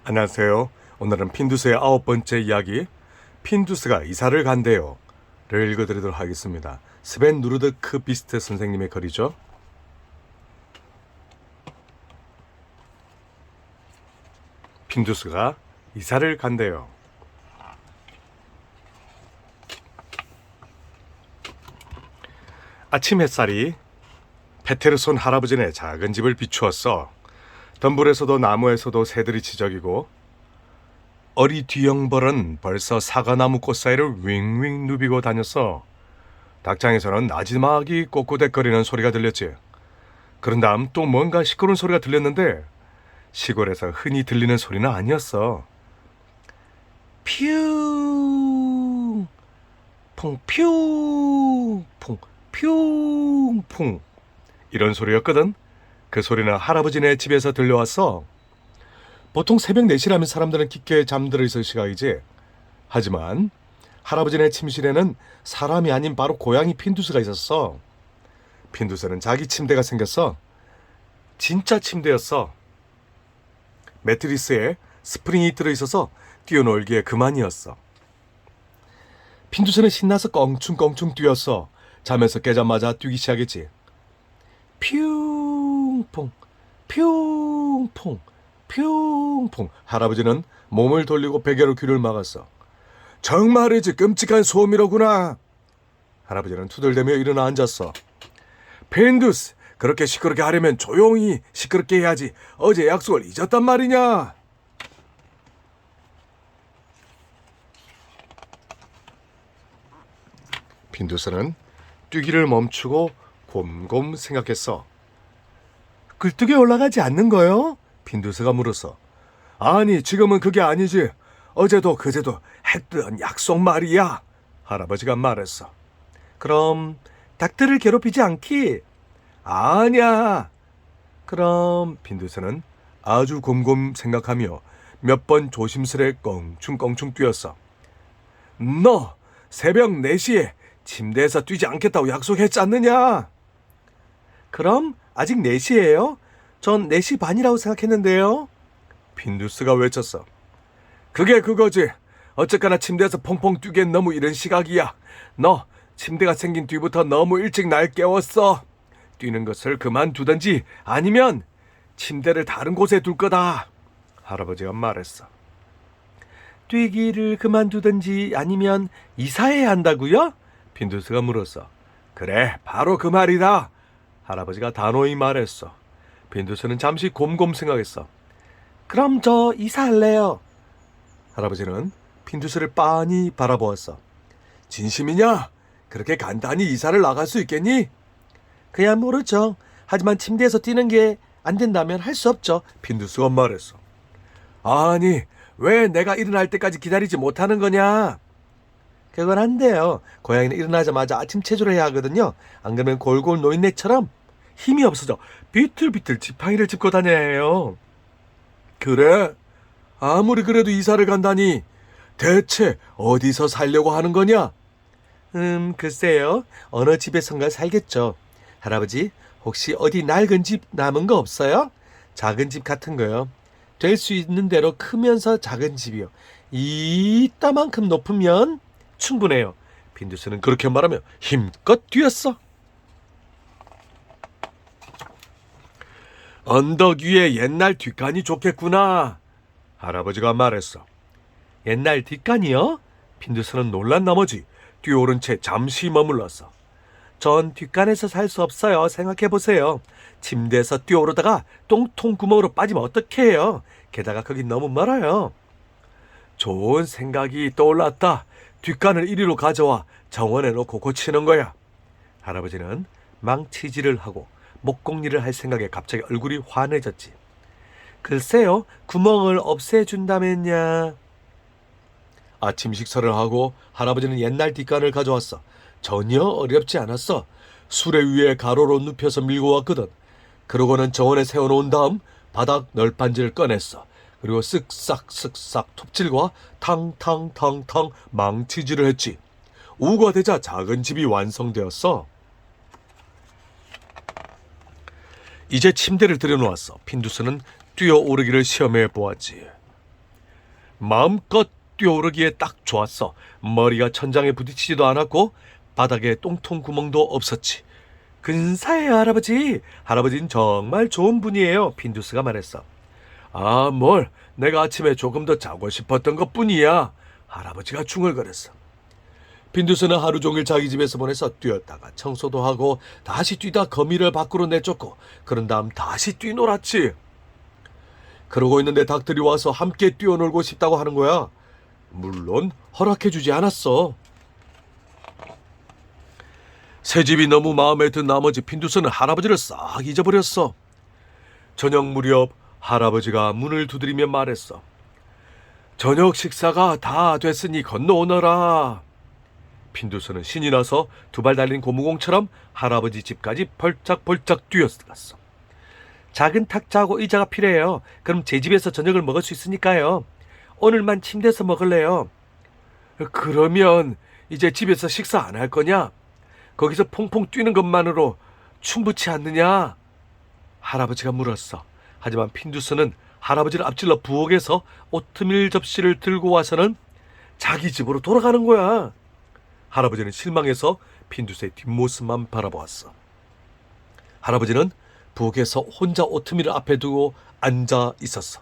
안녕하세요. 오늘은 핀두스의 9번째 이야기, 핀두스가 이사를 간대요 를 읽어드리도록 하겠습니다. 스벤 누르드크 비스트 선생님의 글이죠. 핀두스가 이사를 간대요. 아침 햇살이 페테르손 할아버지네 작은 집을 비추었어. 덤불에서도 나무에서도 새들이 지저귀고 어리 뒤형벌은 벌써 사과나무 꽃 사이를 윙윙 누비고 다녔어. 닭장에서는 나지막이 꼬꼬댁거리는 소리가 들렸지. 그런 다음 또 뭔가 시끄러운 소리가 들렸는데 시골에서 흔히 들리는 소리는 아니었어. 퓨 퐁퓨 퐁퓨 이런 소리였거든. 그 소리는 할아버지네 집에서 들려왔어. 보통 새벽 4시라면 사람들은 깊게 잠들어 있을 시각이지. 하지만 할아버지네 침실에는 사람이 아닌 바로 고양이 핀두스가 있었어. 핀두스는 자기 침대가 생겼어. 진짜 침대였어. 매트리스에 스프링이 들어있어서 뛰어놀기에 그만이었어. 핀두스는 신나서 껑충껑충 뛰었어. 잠에서 깨자마자 뛰기 시작했지. 퓨퐁 퓨퐁 퓨퐁. 할아버지는 몸을 돌리고 베개로 귀를 막았어. 정말이지 끔찍한 소음이로구나. 할아버지는 투덜대며 일어나 앉았어. 핀두스, 그렇게 시끄럽게 하려면 조용히 시끄럽게 해야지. 어제 약속을 잊었단 말이냐. 핀두스는 뛰기를 멈추고 곰곰 생각했어. 굴뚝에 올라가지 않는 거요? 핀두스가 물었어. 아니, 지금은 그게 아니지. 어제도 그제도 했던 약속 말이야. 할아버지가 말했어. 그럼 닭들을 괴롭히지 않기? 아니야. 그럼 핀두스는 아주 곰곰 생각하며 몇 번 조심스레 껑충껑충 뛰었어. 너 새벽 4시에 침대에서 뛰지 않겠다고 약속했지 않느냐? 그럼 아직 4시예요? 전 4시 반이라고 생각했는데요. 핀두스가 외쳤어. 그게 그거지. 어쨌거나 침대에서 펑펑 뛰기엔 너무 이른 시각이야. 너 침대가 생긴 뒤부터 너무 일찍 날 깨웠어. 뛰는 것을 그만두든지 아니면 침대를 다른 곳에 둘 거다. 할아버지가 말했어. 뛰기를 그만두든지 아니면 이사해야 한다고요? 핀두스가 물었어. 그래, 바로 그 말이다. 할아버지가 단호히 말했어. 핀두스는 잠시 곰곰 생각했어. 그럼 저 이사할래요. 할아버지는 핀두스를 빤히 바라보았어. 진심이냐? 그렇게 간단히 이사를 나갈 수 있겠니? 그야 모르죠. 하지만 침대에서 뛰는 게 안 된다면 할 수 없죠. 핀두스가 말했어. 아니, 왜 내가 일어날 때까지 기다리지 못하는 거냐? 그건 안 돼요. 고양이는 일어나자마자 아침 체조를 해야 하거든요. 안 그러면 골골 노인네처럼 힘이 없어져 비틀비틀 지팡이를 짚고 다녀야 해요. 그래? 아무리 그래도 이사를 간다니. 대체 어디서 살려고 하는 거냐? 글쎄요. 어느 집에선가 살겠죠. 할아버지, 혹시 어디 낡은 집 남은 거 없어요? 작은 집 같은 거요. 될 수 있는 대로 크면서 작은 집이요. 이따만큼 높으면 충분해요. 핀두스는 그렇게 말하며 힘껏 뛰었어. 언덕 위에 옛날 뒷간이 좋겠구나. 할아버지가 말했어. 옛날 뒷간이요? 핀두스는 놀란 나머지 뛰어오른 채 잠시 머물렀어. 전 뒷간에서 살 수 없어요. 생각해보세요. 침대에서 뛰어오르다가 똥통 구멍으로 빠지면 어떡해요? 게다가 거긴 너무 멀어요. 좋은 생각이 떠올랐다. 뒷간을 이리로 가져와 정원에 놓고 고치는 거야. 할아버지는 망치질을 하고 목공일을 할 생각에 갑자기 얼굴이 환해졌지. 글쎄요, 구멍을 없애준다면야. 아침 식사를 하고 할아버지는 옛날 뒷간을 가져왔어. 전혀 어렵지 않았어. 수레 위에 가로로 눕혀서 밀고 왔거든. 그러고는 정원에 세워놓은 다음 바닥 널판지를 꺼냈어. 그리고 쓱싹쓱싹 톱질과 탕탕탕탕 망치질을 했지. 오후가 되자 작은 집이 완성되었어. 이제 침대를 들여놓았어. 핀두스는 뛰어오르기를 시험해 보았지. 마음껏 뛰어오르기에 딱 좋았어. 머리가 천장에 부딪히지도 않았고 바닥에 똥통 구멍도 없었지. 근사해요, 할아버지. 할아버지는 정말 좋은 분이에요, 빈두스가 말했어. 아, 뭘. 내가 아침에 조금 더 자고 싶었던 것뿐이야. 할아버지가 중얼거렸어. 빈두스는 하루 종일 자기 집에서 보내서 뛰었다가 청소도 하고 다시 뛰다 거미를 밖으로 내쫓고 그런 다음 다시 뛰놀았지. 그러고 있는데 닭들이 와서 함께 뛰어놀고 싶다고 하는 거야. 물론 허락해주지 않았어. 새집이 너무 마음에 든 나머지 빈두스는 할아버지를 싹 잊어버렸어. 저녁 무렵 할아버지가 문을 두드리며 말했어. 저녁 식사가 다 됐으니 건너오너라. 빈두스는 신이 나서 두 발 달린 고무공처럼 할아버지 집까지 벌짝벌짝 뛰어갔어. 작은 탁자하고 의자가 필요해요. 그럼 제 집에서 저녁을 먹을 수 있으니까요. 오늘만 침대에서 먹을래요. 그러면 이제 집에서 식사 안 할 거냐? 거기서 퐁퐁 뛰는 것만으로 충분치 않느냐? 할아버지가 물었어. 하지만 핀두스는 할아버지를 앞질러 부엌에서 오트밀 접시를 들고 와서는 자기 집으로 돌아가는 거야. 할아버지는 실망해서 핀두스의 뒷모습만 바라보았어. 할아버지는 부엌에서 혼자 오트밀을 앞에 두고 앉아 있었어.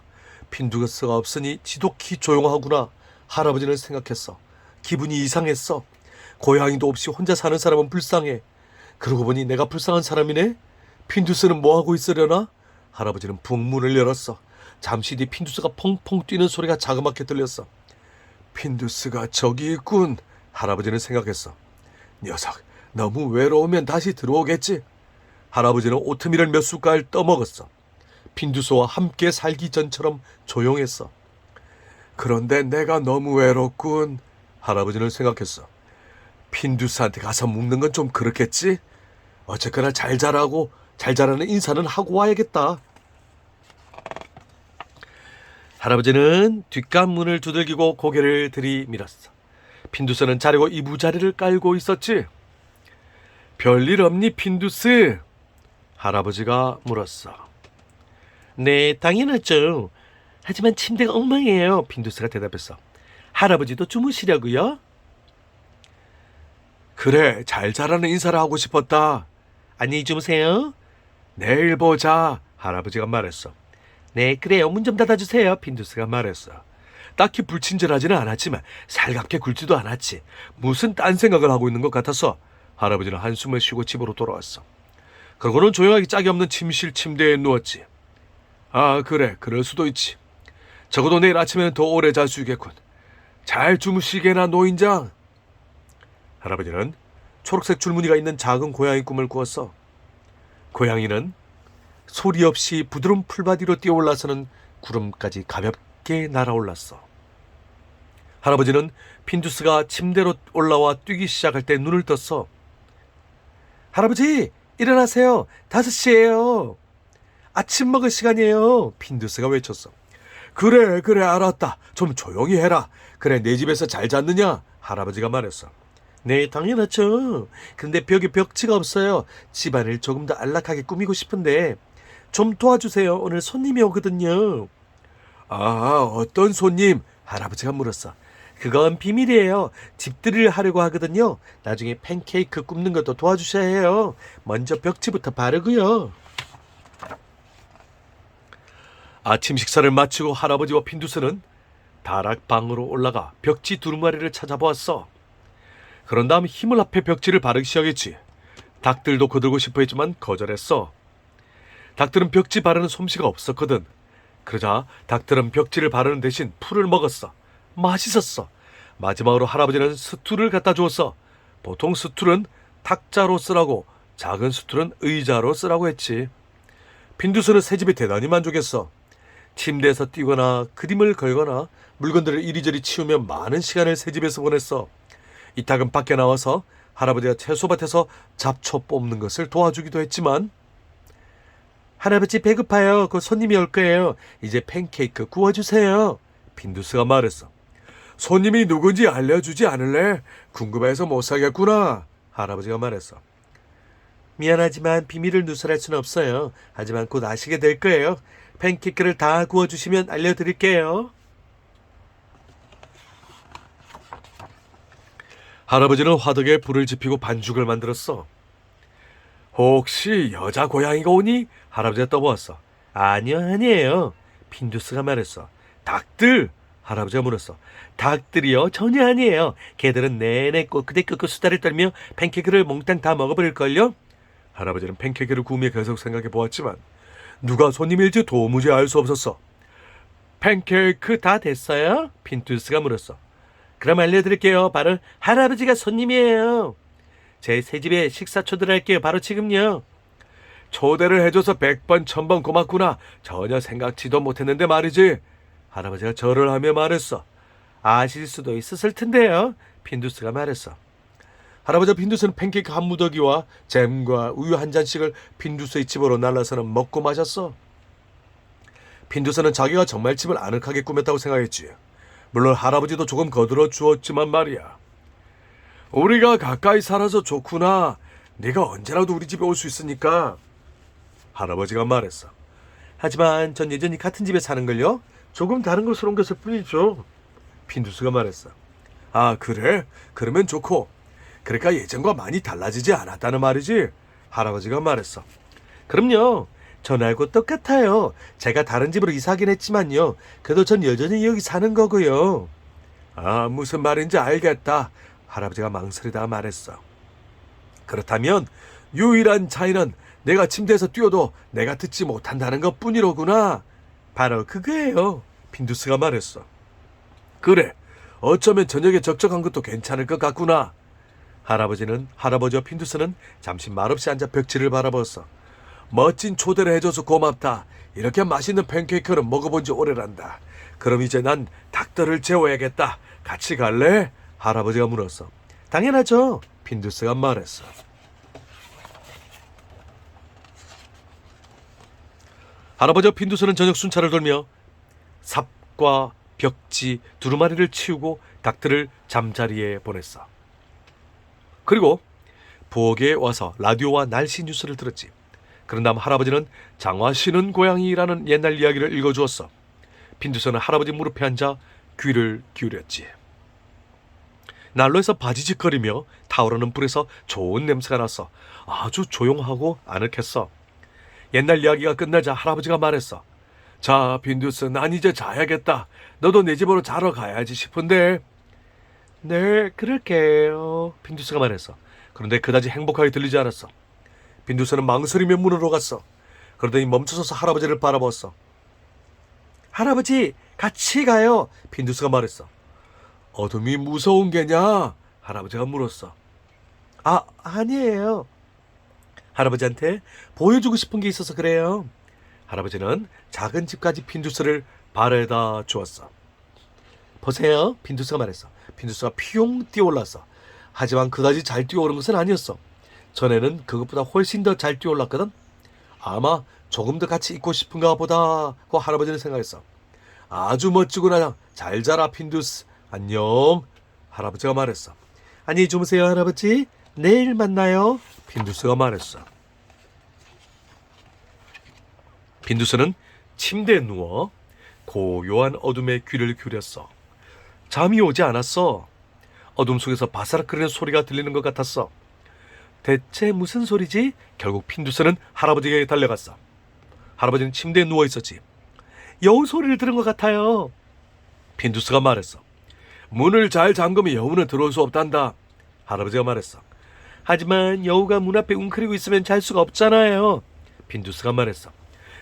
핀두스가 없으니 지독히 조용하구나. 할아버지는 생각했어. 기분이 이상했어. 고양이도 없이 혼자 사는 사람은 불쌍해. 그러고 보니 내가 불쌍한 사람이네. 핀두스는 뭐하고 있으려나? 할아버지는 부엌문을 열었어. 잠시 뒤 핀두스가 펑펑 뛰는 소리가 자그맣게 들렸어. 핀두스가 저기 있군. 할아버지는 생각했어. 녀석, 너무 외로우면 다시 들어오겠지. 할아버지는 오트밀을 몇 숟갈 떠먹었어. 핀두스와 함께 살기 전처럼 조용했어. 그런데 내가 너무 외롭군. 할아버지는 생각했어. 핀두스한테 가서 묵는 건 좀 그렇겠지? 어쨌거나 잘 자라는 인사는 하고 와야겠다. 할아버지는 뒷간문을 두들기고 고개를 들이밀었어. 핀두스는 자려고 이부자리를 깔고 있었지. 별일 없니, 핀두스? 할아버지가 물었어. 네, 당연하죠. 하지만 침대가 엉망이에요. 핀두스가 대답했어. 할아버지도 주무시려고요? 그래, 잘 자라는 인사를 하고 싶었다. 안녕히 주무세요. 내일 보자. 할아버지가 말했어. 네, 그래요. 문 좀 닫아주세요. 핀두스가 말했어. 딱히 불친절하지는 않았지만 살갑게 굴지도 않았지. 무슨 딴 생각을 하고 있는 것 같아서 할아버지는 한숨을 쉬고 집으로 돌아왔어. 그러고는 조용하게 짝이 없는 침실 침대에 누웠지. 아, 그래. 그럴 수도 있지. 적어도 내일 아침에는 더 오래 잘 수 있겠군. 잘 주무시게나, 노인장. 할아버지는 초록색 줄무늬가 있는 작은 고양이 꿈을 꾸었어. 고양이는 소리 없이 부드러운 풀바디로 뛰어올라서는 구름까지 가볍게 날아올랐어. 할아버지는 핀두스가 침대로 올라와 뛰기 시작할 때 눈을 떴어. 할아버지, 일어나세요. 5시예요. 아침 먹을 시간이에요. 핀두스가 외쳤어. 그래, 알았다. 좀 조용히 해라. 그래, 내 집에서 잘 잤느냐? 할아버지가 말했어. 네, 당연하죠. 근데 벽에 벽지가 없어요. 집안을 조금 더 안락하게 꾸미고 싶은데 좀 도와주세요. 오늘 손님이 오거든요. 아, 어떤 손님? 할아버지가 물었어. 그건 비밀이에요. 집들이를 하려고 하거든요. 나중에 팬케이크 굽는 것도 도와주셔야 해요. 먼저 벽지부터 바르고요. 아침 식사를 마치고 할아버지와 핀두스는 다락방으로 올라가 벽지 두루마리를 찾아보았어. 그런 다음 힘을 합해 벽지를 바르기 시작했지. 닭들도 거들고 싶어 했지만 거절했어. 닭들은 벽지 바르는 솜씨가 없었거든. 그러자 닭들은 벽지를 바르는 대신 풀을 먹었어. 맛있었어. 마지막으로 할아버지는 스툴을 갖다 주었어. 보통 스툴은 탁자로 쓰라고, 작은 스툴은 의자로 쓰라고 했지. 핀두스는 새집에 대단히 만족했어. 침대에서 뛰거나 그림을 걸거나 물건들을 이리저리 치우며 많은 시간을 새집에서 보냈어. 이따금 밖에 나와서 할아버지가 채소밭에서 잡초 뽑는 것을 도와주기도 했지만, 할아버지 배고파요. 곧 손님이 올 거예요. 이제 팬케이크 구워주세요. 핀두스가 말했어. 손님이 누군지 알려주지 않을래? 궁금해서 못 사겠구나. 할아버지가 말했어. 미안하지만 비밀을 누설할 수는 없어요. 하지만 곧 아시게 될 거예요. 팬케이크를 다 구워주시면 알려드릴게요. 할아버지는 화덕에 불을 지피고 반죽을 만들었어. 혹시 여자 고양이가 오니? 할아버지가 떠보았어. 아니요, 아니에요. 빈두스가 말했어. 닭들? 할아버지가 물었어. 닭들이요? 전혀 아니에요. 걔들은 내내 꼬끄대 수다를 떨며 팬케이크를 몽땅 다 먹어버릴걸요? 할아버지는 팬케이크를 구우며 계속 생각해 보았지만 누가 손님일지 도무지 알 수 없었어. 팬케이크 다 됐어요? 빈투스가 물었어. 그럼 알려드릴게요. 바로 할아버지가 손님이에요. 제 새집에 식사 초대할게요. 바로 지금요. 초대를 해줘서 100번 1000번 고맙구나. 전혀 생각지도 못했는데 말이지. 할아버지가 절을 하며 말했어. 아실 수도 있었을 텐데요. 빈두스가 말했어. 할아버지 빈두스는 팬케이크 한 무더기와 잼과 우유 한 잔씩을 빈두스의 집으로 날라서는 먹고 마셨어. 빈두스는 자기가 정말 집을 아늑하게 꾸몄다고 생각했지. 물론 할아버지도 조금 거들어 주었지만 말이야. 우리가 가까이 살아서 좋구나. 네가 언제라도 우리 집에 올 수 있으니까. 할아버지가 말했어. 하지만 전 여전히 같은 집에 사는걸요. 조금 다른 곳으로 옮겼을 뿐이죠. 빈두스가 말했어. 아, 그래? 그러면 좋고. 그러니까 예전과 많이 달라지지 않았다는 말이지. 할아버지가 말했어. 그럼요. 전하고 똑같아요. 제가 다른 집으로 이사하긴 했지만요. 그래도 전 여전히 여기 사는 거고요. 아, 무슨 말인지 알겠다. 할아버지가 망설이다가 말했어. 그렇다면 유일한 차이는 내가 침대에서 뛰어도 내가 듣지 못한다는 것 뿐이로구나. 바로 그거예요. 빈두스가 말했어. 그래. 어쩌면 저녁에 적적한 것도 괜찮을 것 같구나. 할아버지와 빈두스는 잠시 말없이 앉아 벽지를 바라봤어. 멋진 초대를 해줘서 고맙다. 이렇게 맛있는 팬케이크는 먹어본 지 오래란다. 그럼 이제 난 닭들을 재워야겠다. 같이 갈래? 할아버지가 물었어. 당연하죠. 빈두스가 말했어. 할아버지와 빈두스는 저녁 순찰을 돌며 삽과 벽지 두루마리를 치우고 닭들을 잠자리에 보냈어. 그리고 부엌에 와서 라디오와 날씨 뉴스를 들었지. 그런 다음 할아버지는 장화 신은 고양이라는 옛날 이야기를 읽어주었어. 빈두스는 할아버지 무릎에 앉아 귀를 기울였지. 난로에서 바지직거리며 타오르는 불에서 좋은 냄새가 났어. 아주 조용하고 아늑했어. 옛날 이야기가 끝나자 할아버지가 말했어. 자, 빈두스, 난 이제 자야겠다. 너도 내 집으로 자러 가야지 싶은데. 네, 그럴게요. 빈두스가 말했어. 그런데 그다지 행복하게 들리지 않았어. 빈두스는 망설이며 문으로 갔어. 그러더니 멈춰서서 할아버지를 바라봤어. 할아버지, 같이 가요. 빈두스가 말했어. 어둠이 무서운 게냐? 할아버지가 물었어. 아, 아니에요. 할아버지한테 보여주고 싶은 게 있어서 그래요. 할아버지는 작은 집까지 빈두스를 바래다 주었어. 보세요. 빈두스가 말했어. 빈두스가 피용 뛰어올랐어. 하지만 그다지 잘 뛰어오른 것은 아니었어. 전에는 그것보다 훨씬 더 잘 뛰어올랐거든. 아마 조금 더 같이 있고 싶은가 보다 하고 할아버지는 생각했어. 아주 멋지구나. 잘 자라 빈두스. 안녕. 할아버지가 말했어. 안녕히 주무세요 할아버지. 내일 만나요. 빈두스가 말했어. 빈두스는 침대에 누워 고요한 어둠에 귀를 기울였어. 잠이 오지 않았어. 어둠 속에서 바스락거리는 소리가 들리는 것 같았어. 대체 무슨 소리지? 결국 빈두스는 할아버지에게 달려갔어. 할아버지는 침대에 누워 있었지. 여우 소리를 들은 것 같아요. 빈두스가 말했어. 문을 잘 잠그면 여우는 들어올 수 없단다. 할아버지가 말했어. 하지만 여우가 문 앞에 웅크리고 있으면 잘 수가 없잖아요. 빈두스가 말했어.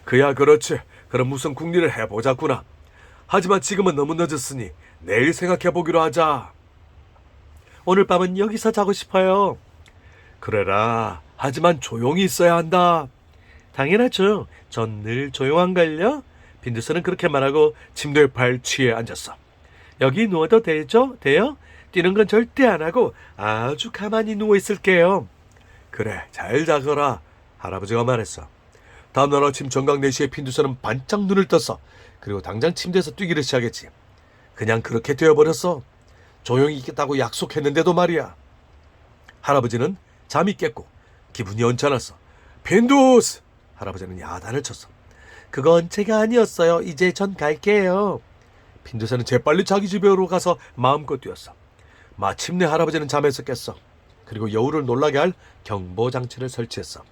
그야 그렇지. 그럼 무슨 궁리를 해보자꾸나. 하지만 지금은 너무 늦었으니 내일 생각해보기로 하자. 오늘 밤은 여기서 자고 싶어요. 그래라. 하지만 조용히 있어야 한다. 당연하죠. 전 늘 조용한걸요. 빈두스는 그렇게 말하고 침대에 발치에 앉았어. 여기 누워도 되죠? 돼요? 뛰는 건 절대 안 하고 아주 가만히 누워 있을게요. 그래, 잘 자거라. 할아버지가 말했어. 다음날 아침 정각 4시에 빈두스는 반짝 눈을 떴어. 그리고 당장 침대에서 뛰기를 시작했지. 그냥 그렇게 되어버렸어. 조용히 있겠다고 약속했는데도 말이야. 할아버지는 잠이 깼고 기분이 언짢았어. 빈두스! 할아버지는 야단을 쳤어. 그건 제가 아니었어요. 이제 전 갈게요. 빈두스는 재빨리 자기 집으로 가서 마음껏 뛰었어. 마침내 할아버지는 잠에서 깼어. 그리고 여우를 놀라게 할 경보장치를 설치했어.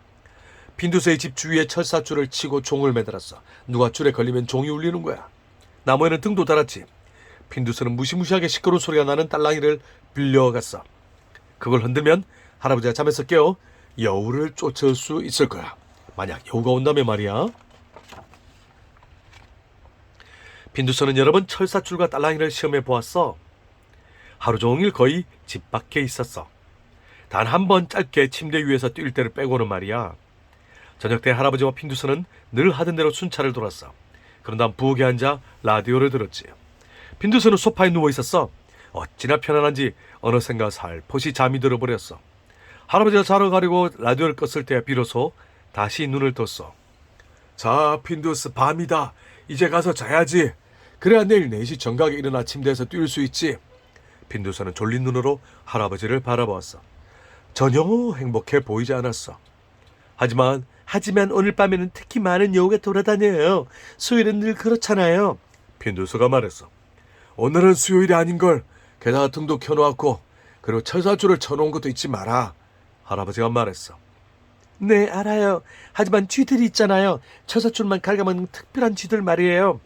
핀두스의 집 주위에 철사줄을 치고 종을 매달았어. 누가 줄에 걸리면 종이 울리는 거야. 나무에는 등도 달았지. 핀두스는 무시무시하게 시끄러운 소리가 나는 딸랑이를 빌려갔어. 그걸 흔들면 할아버지가 잠에서 깨어 여우를 쫓을 수 있을 거야. 만약 여우가 온다면 말이야. 핀두스는 여러 번 철사줄과 딸랑이를 시험해 보았어. 하루 종일 거의 집 밖에 있었어. 단 한 번 짧게 침대 위에서 뛸 때를 빼고는 말이야. 저녁 때 할아버지와 핀두스는 늘 하던 대로 순찰을 돌았어. 그런 다음 부엌에 앉아 라디오를 들었지. 핀두스는 소파에 누워 있었어. 어찌나 편안한지 어느샌가 살포시 잠이 들어버렸어. 할아버지가 자러 가려고 라디오를 껐을 때 비로소 다시 눈을 떴어. 자, 핀두스, 밤이다. 이제 가서 자야지. 그래야 내일 4시 정각에 일어나 침대에서 뛸 수 있지. 핀두스는 졸린 눈으로 할아버지를 바라보았어. 전혀 행복해 보이지 않았어. 하지만 오늘 밤에는 특히 많은 여우가 돌아다녀요. 수요일은 늘 그렇잖아요. 핀두스가 말했어. 오늘은 수요일이 아닌걸. 게다가 등도 켜놓았고 그리고 철사줄을 쳐놓은 것도 잊지 마라. 할아버지가 말했어. 네, 알아요. 하지만 쥐들이 있잖아요. 철사줄만 갉아먹는 특별한 쥐들 말이에요.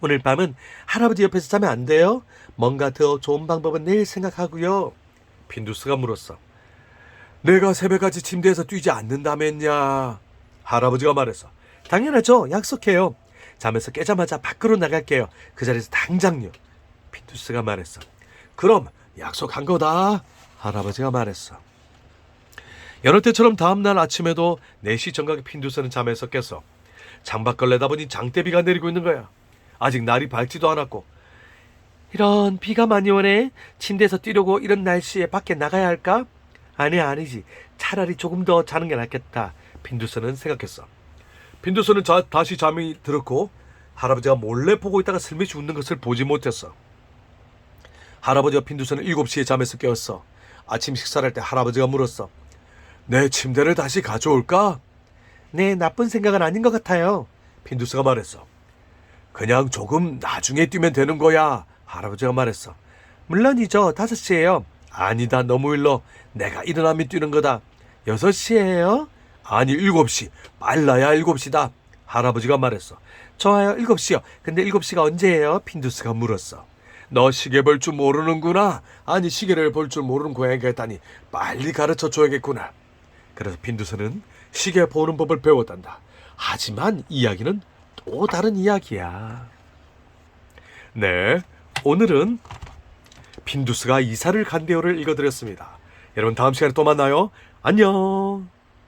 오늘 밤은 할아버지 옆에서 자면 안 돼요? 뭔가 더 좋은 방법은 내일 생각하고요. 핀두스가 물었어. 내가 새벽까지 침대에서 뛰지 않는다면야. 할아버지가 말했어. 당연하죠. 약속해요. 잠에서 깨자마자 밖으로 나갈게요. 그 자리에서 당장요. 핀두스가 말했어. 그럼 약속한 거다. 할아버지가 말했어. 여느 때처럼 다음날 아침에도 4시 정각에 핀두스는 잠에서 깼어. 창밖을 내다보니 장대비가 내리고 있는 거야. 아직 날이 밝지도 않았고. 이런 비가 많이 오네. 침대에서 뛰려고 이런 날씨에 밖에 나가야 할까? 아니지. 차라리 조금 더 자는 게 낫겠다. 핀두스는 생각했어. 핀두스는 다시 잠이 들었고 할아버지가 몰래 보고 있다가 슬며시 웃는 것을 보지 못했어. 할아버지와 핀두스는 7시에 잠에서 깨었어. 아침 식사를 할 때 할아버지가 물었어. 내 침대를 다시 가져올까? 네, 나쁜 생각은 아닌 것 같아요. 핀두스가 말했어. 그냥 조금 나중에 뛰면 되는 거야. 할아버지가 말했어. 물론이죠. 5시예요. 아니다, 너무 일러. 내가 일어나면 뛰는 거다. 6시예요? 아니, 7시. 빨라야 7시다. 할아버지가 말했어. 좋아요, 7시요. 근데 7시가 언제예요? 핀두스가 물었어. 너 시계 볼 줄 모르는구나. 아니, 시계를 볼 줄 모르는 고양이가 있다니 빨리 가르쳐 줘야겠구나. 그래서 핀두스는 시계 보는 법을 배웠단다. 하지만 이야기는 또 다른 이야기야. 네, 오늘은 핀두스가 이사를 간대요를 읽어드렸습니다. 여러분 다음 시간에 또 만나요. 안녕.